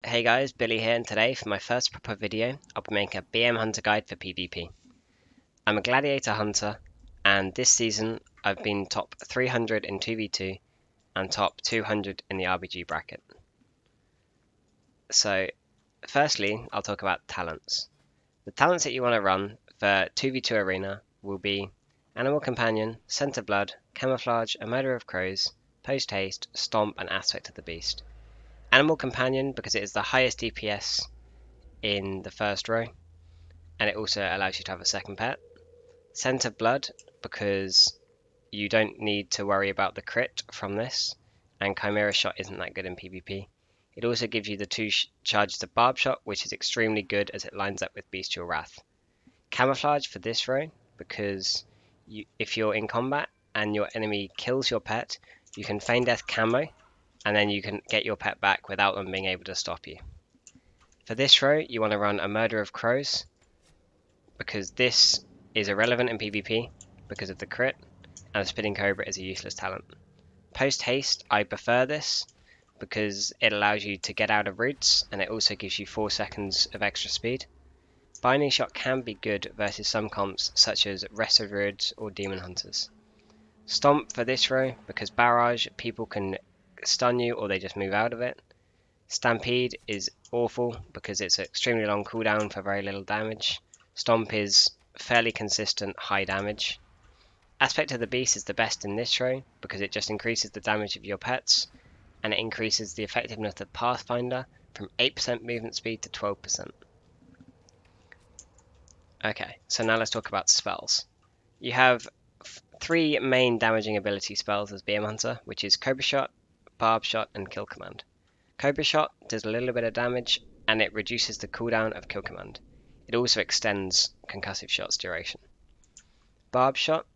Hey guys, Billy here, and today for my first proper video, I'll be making a BM Hunter guide for PvP. I'm a Gladiator Hunter, and this season I've been top 300 in 2v2 and top 200 in the RBG bracket. So, firstly, I'll talk about talents. The talents that you want to run for 2v2 arena will be Animal Companion, Scent of Blood, Camouflage, A Murder of Crows, Post Haste, Stomp, and Aspect of the Beast. Animal Companion because it is the highest DPS in the first row, and it also allows you to have a second pet. Scent of Blood because you don't need to worry about the crit from this, and Chimera Shot isn't that good in PvP. It also gives you the 2 charges of Barb Shot, which is extremely good as it lines up with Bestial Wrath. Camouflage for this row because if you're in combat and your enemy kills your pet, you can feign death camo, and then you can get your pet back without them being able to stop you. For this row, you want to run a Murder of Crows, because this is irrelevant in PvP because of the crit, and a Spinning Cobra is a useless talent. Post Haste, I prefer this because it allows you to get out of roots, and it also gives you 4 seconds of extra speed. Binding Shot can be good versus some comps such as Rested Druids or Demon Hunters. Stomp for this row because Barrage, people can stun you or they just move out of it. Stampede is awful because it's an extremely long cooldown for very little damage. Stomp is fairly consistent high damage. Aspect of the Beast is the best in this row because it just increases the damage of your pets, and it increases the effectiveness of Pathfinder from 8% movement speed to 12%. Okay, so now let's talk about spells. You have 3 main damaging ability spells as BM Hunter, which is Cobra Shot, Barb Shot, and Kill Command. Cobra Shot does a little bit of damage, and it reduces the cooldown of Kill Command. It also extends Concussive Shot's duration. Barb Shot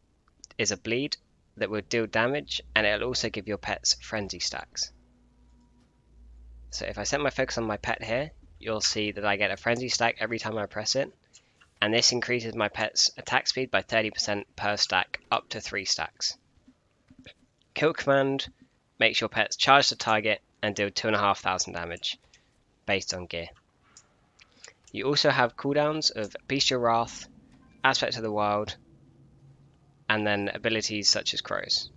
is a bleed that will deal damage, and it'll also give your pets frenzy stacks. So if I set my focus on my pet here, you'll see that I get a frenzy stack every time I press it, and this increases my pet's attack speed by 30% per stack, up to 3 stacks. Kill Command makes your pets charge the target and deal 2,500 damage, based on gear. You also have cooldowns of Bestial Wrath, Aspect of the Wild, and then abilities such as Crows.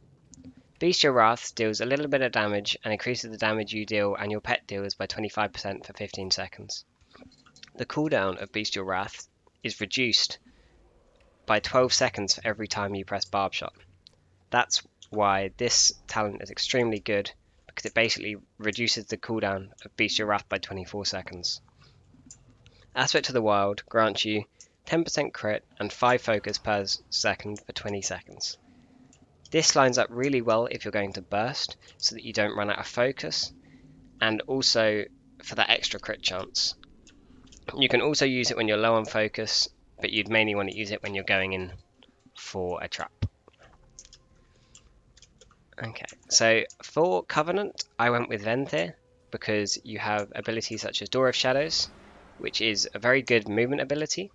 Bestial Wrath deals a little bit of damage and increases the damage you deal and your pet deals by 25% for 15 seconds. The cooldown of Bestial Wrath is reduced by 12 seconds for every time you press Barb Shot. That's why this talent is extremely good, because it basically reduces the cooldown of Bestial Wrath by 24 seconds. Aspect of the Wild grants you 10% crit and 5 focus per second for 20 seconds. This lines up really well if you're going to burst, so that you don't run out of focus, and also for that extra crit chance. You can also use it when you're low on focus, but you'd mainly want to use it when you're going in for a trap. Okay, so for Covenant, I went with Ventir because you have abilities such as Door of Shadows, which is a very good movement ability,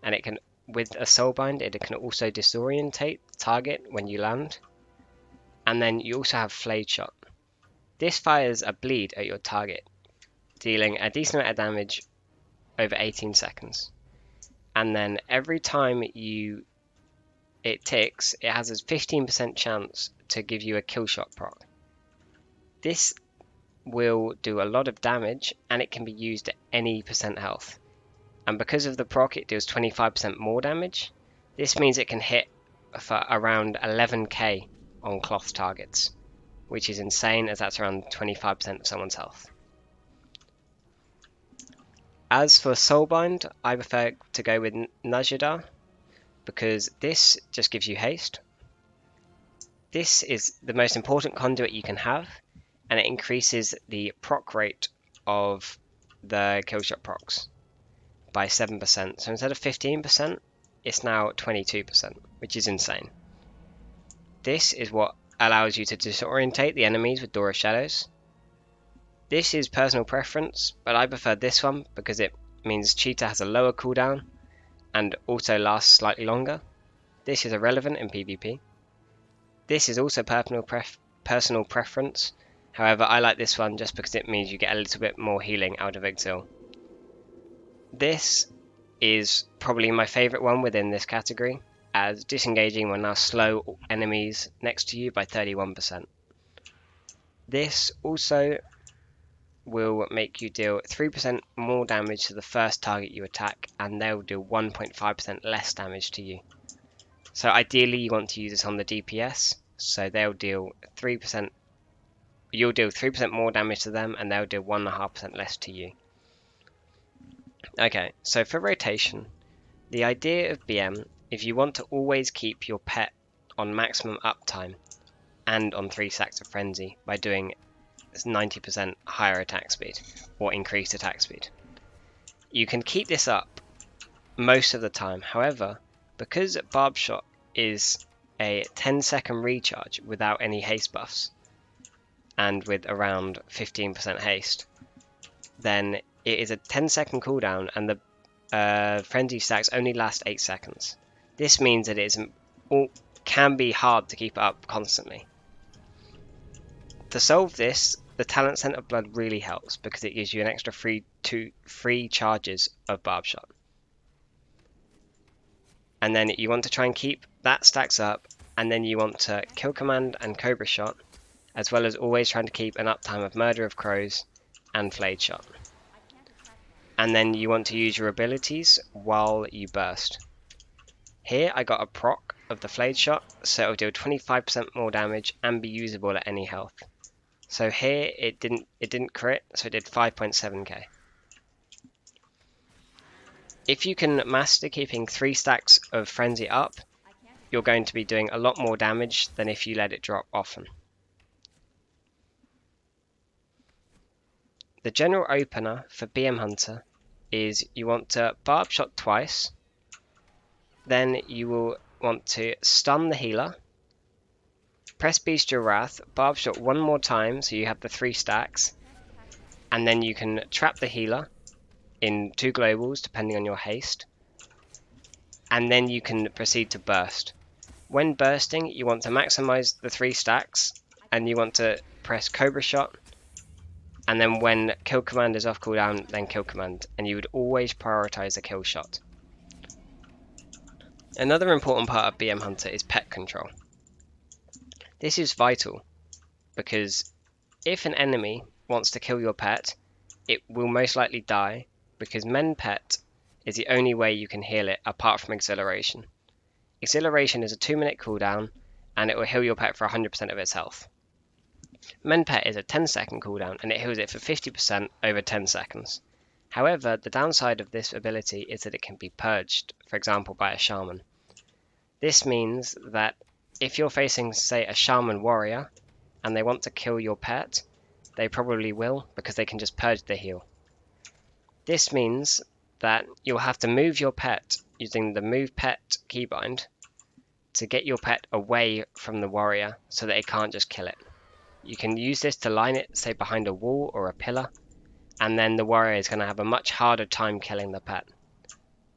and it can, with a Soulbind, it can also disorientate the target when you land. And then you also have Flayed Shot. This fires a bleed at your target, dealing a decent amount of damage over 18 seconds. And then every time it ticks, it has a 15% chance to give you a kill shot proc. This will do a lot of damage, and it can be used at any percent health. And because of the proc, it deals 25% more damage. This means it can hit for around 11k on cloth targets, which is insane, as that's around 25% of someone's health. As for Soulbind, I prefer to go with Najidar, because this just gives you haste. This is the most important conduit you can have, and it increases the proc rate of the killshot procs by 7%. So instead of 15%, it's now 22%, which is insane. This is what allows you to disorientate the enemies with Door of Shadows. This is personal preference, but I prefer this one because it means Cheetah has a lower cooldown and also lasts slightly longer. This is irrelevant in PvP. This is also personal preference, However, I like this one just because it means you get a little bit more healing out of Exil. This is probably my favourite one within this category, as disengaging will now slow enemies next to you by 31%. This also will make you deal 3% more damage to the first target you attack, and they'll do 1.5% less damage to you. So ideally you want to use this on the DPS, so they'll deal 3%, you'll deal 3% more damage to them, and they'll deal 1.5% less to you. Okay, so for rotation, the idea of BM, if you want to always keep your pet on maximum uptime and on 3 stacks of Frenzy by doing 90% higher attack speed or increased attack speed, you can keep this up most of the time. However, because Barb Shot is a 10-second recharge without any haste buffs and with around 15% haste, then it is a 10-second cooldown, and the Frenzy stacks only last 8 seconds. This means that it can be hard to keep it up constantly. To solve this, the Talent Scent of Blood really helps because it gives you an extra free charges of Barb Shot. And then you want to try and keep that stacks up, and then you want to Kill Command and Cobra Shot, as well as always trying to keep an uptime of Murder of Crows and Flayed Shot. And then you want to use your abilities while you burst. Here I got a proc of the Flayed Shot, so it'll deal 25% more damage and be usable at any health. So here it didn't crit, so it did 5.7k. If you can master keeping 3 stacks of Frenzy up, you're going to be doing a lot more damage than if you let it drop often. The general opener for BM Hunter is you want to Barb Shot twice, then you will want to stun the healer, press Beast Your Wrath, Barb Shot one more time so you have the 3 stacks, and then you can trap the healer in 2 globals depending on your haste, and then you can proceed to burst. When bursting, you want to maximize the 3 stacks, and you want to press Cobra Shot, and then when Kill Command is off cooldown, then Kill Command, and you would always prioritize a kill shot. Another important part of BM Hunter is pet control. This is vital because if an enemy wants to kill your pet, it will most likely die, because Mend Pet is the only way you can heal it apart from Exhilaration. Exhilaration is a 2-minute cooldown, and it will heal your pet for 100% of its health. Mend Pet is a 10-second cooldown, and it heals it for 50% over 10 seconds. However, the downside of this ability is that it can be purged, for example by a shaman. This means that if you're facing, say, a shaman warrior, and they want to kill your pet, they probably will, because they can just purge the heal. This means that you'll have to move your pet using the Move Pet keybind to get your pet away from the warrior so that it can't just kill it. You can use this to line it, say, behind a wall or a pillar, and then the warrior is going to have a much harder time killing the pet,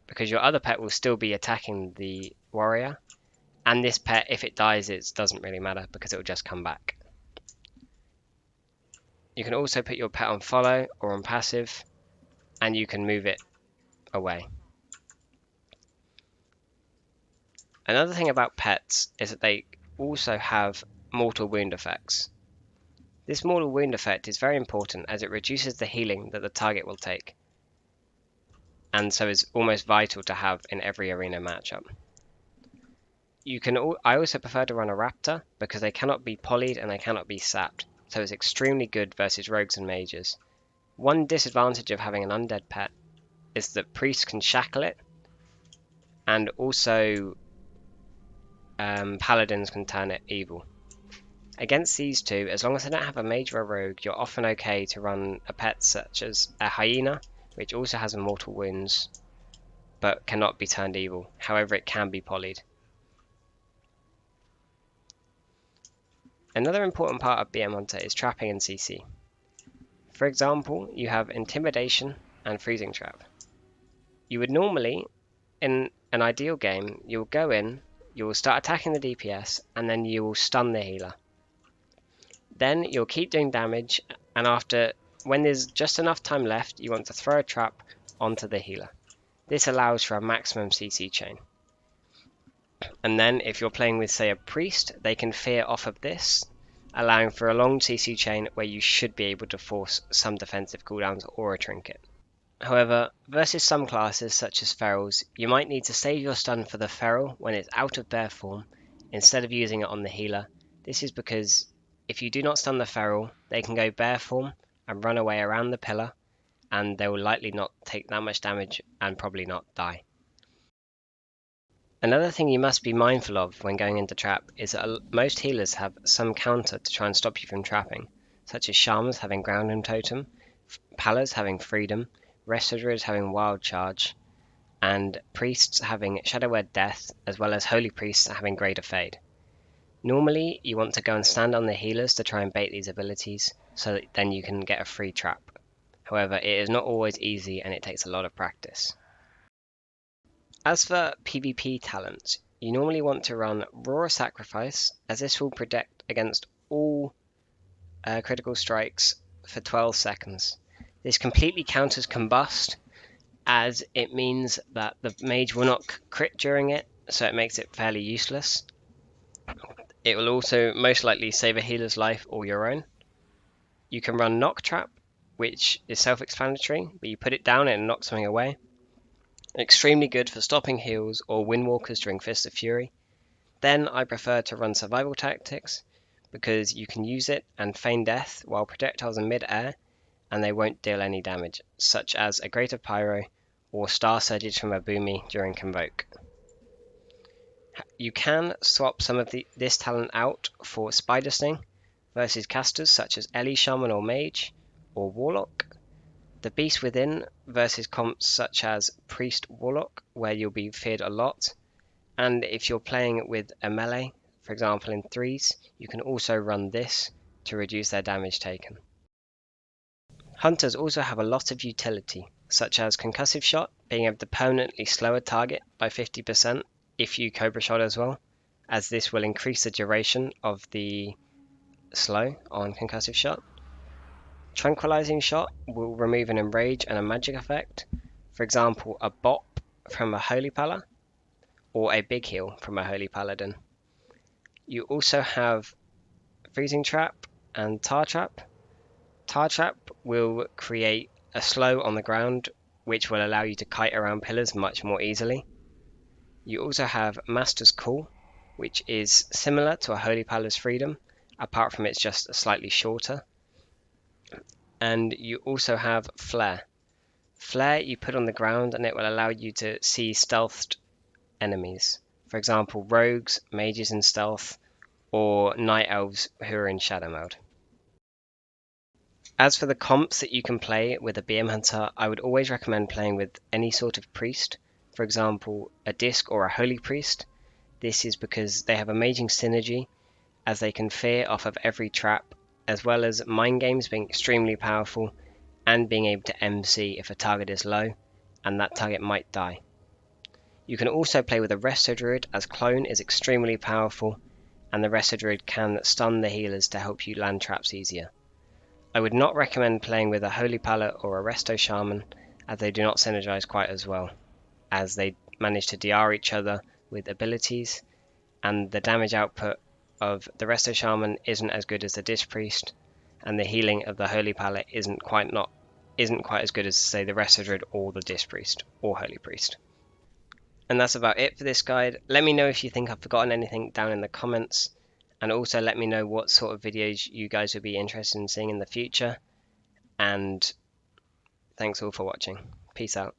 because your other pet will still be attacking the warrior, and this pet, if it dies, it doesn't really matter because it will just come back. You can also put your pet on follow or on passive, and you can move it away. Another thing about pets is that they also have mortal wound effects. This mortal wound effect is very important as it reduces the healing that the target will take, and so is almost vital to have in every arena matchup. I also prefer to run a raptor because they cannot be polyed and they cannot be sapped, so it's extremely good versus rogues and mages. One disadvantage of having an undead pet is that priests can shackle it, and also paladins can turn it evil. Against these two, as long as they don't have a mage or a rogue, you're often okay to run a pet such as a hyena, which also has immortal wounds, but cannot be turned evil. However, it can be polyed. Another important part of BM Hunter is trapping and CC. For example, you have Intimidation and Freezing Trap. You would normally, in an ideal game, you'll go in, you will start attacking the DPS, and then you will stun the healer. Then you'll keep doing damage, and when there's just enough time left, you want to throw a trap onto the healer. This allows for a maximum CC chain. And then if you're playing with, say, a priest, they can fear off of this, allowing for a long CC chain where you should be able to force some defensive cooldowns or a trinket. However, versus some classes such as ferals, you might need to save your stun for the feral when it's out of bear form instead of using it on the healer. This is because if you do not stun the feral, they can go bear form and run away around the pillar, and they will likely not take that much damage and probably not die. Another thing you must be mindful of when going into trap is that most healers have some counter to try and stop you from trapping, such as shamans having ground and totem, palas having freedom, resto druids having wild charge, and priests having shadow word death, as well as holy priests having greater fade. Normally you want to go and stand on the healers to try and bait these abilities, so that then you can get a free trap. However, it is not always easy and it takes a lot of practice. As for PvP talents, you normally want to run Roar Sacrifice, as this will protect against all critical strikes for 12 seconds. This completely counters Combust, as it means that the mage will not crit during it, so it makes it fairly useless. It will also most likely save a healer's life or your own. You can run Knock Trap, which is self-explanatory, but you put it down and it knocks something away. Extremely good for stopping heals or windwalkers during Fist of Fury. Then I prefer to run Survival Tactics, because you can use it and feign death while projectiles are mid-air and they won't deal any damage, such as a Greater Pyro or Star Surges from a Boomy during Convoke. You can swap some of this talent out for Spider Sting versus casters such as Ellie Shaman or Mage or Warlock. The Beast Within versus comps such as Priest Warlock, where you'll be feared a lot. And if you're playing with a melee, for example in 3s, you can also run this to reduce their damage taken. Hunters also have a lot of utility, such as Concussive Shot, being able to permanently slow a target by 50% if you Cobra Shot as well, as this will increase the duration of the slow on Concussive Shot. Tranquilizing Shot will remove an enrage and a magic effect, for example a bop from a Holy Pala, or a big heal from a Holy Paladin. You also have Freezing Trap and Tar Trap. Tar Trap will create a slow on the ground, which will allow you to kite around pillars much more easily. You also have Master's Call, which is similar to a Holy Pala's Freedom, apart from it's just slightly shorter. And you also have Flare. Flare you put on the ground and it will allow you to see stealthed enemies. For example, rogues, mages in stealth, or night elves who are in shadow mode. As for the comps that you can play with a BM Hunter, I would always recommend playing with any sort of priest, for example a disc or a holy priest. This is because they have amazing synergy, as they can fear off of every trap, as well as mind games being extremely powerful and being able to MC if a target is low and that target might die. You can also play with a Resto Druid, as Clone is extremely powerful and the Resto Druid can stun the healers to help you land traps easier. I would not recommend playing with a Holy Pala or a Resto Shaman, as they do not synergize quite as well, as they manage to DR each other with abilities, and the damage output of the Resto Shaman isn't as good as the Disc Priest, and the healing of the Holy Pala isn't quite as good as, say, the Resto Druid or the Disc Priest or Holy Priest. And that's about it for this guide. Let me know if you think I've forgotten anything down in the comments, and also let me know what sort of videos you guys would be interested in seeing in the future. And thanks all for watching. Peace out.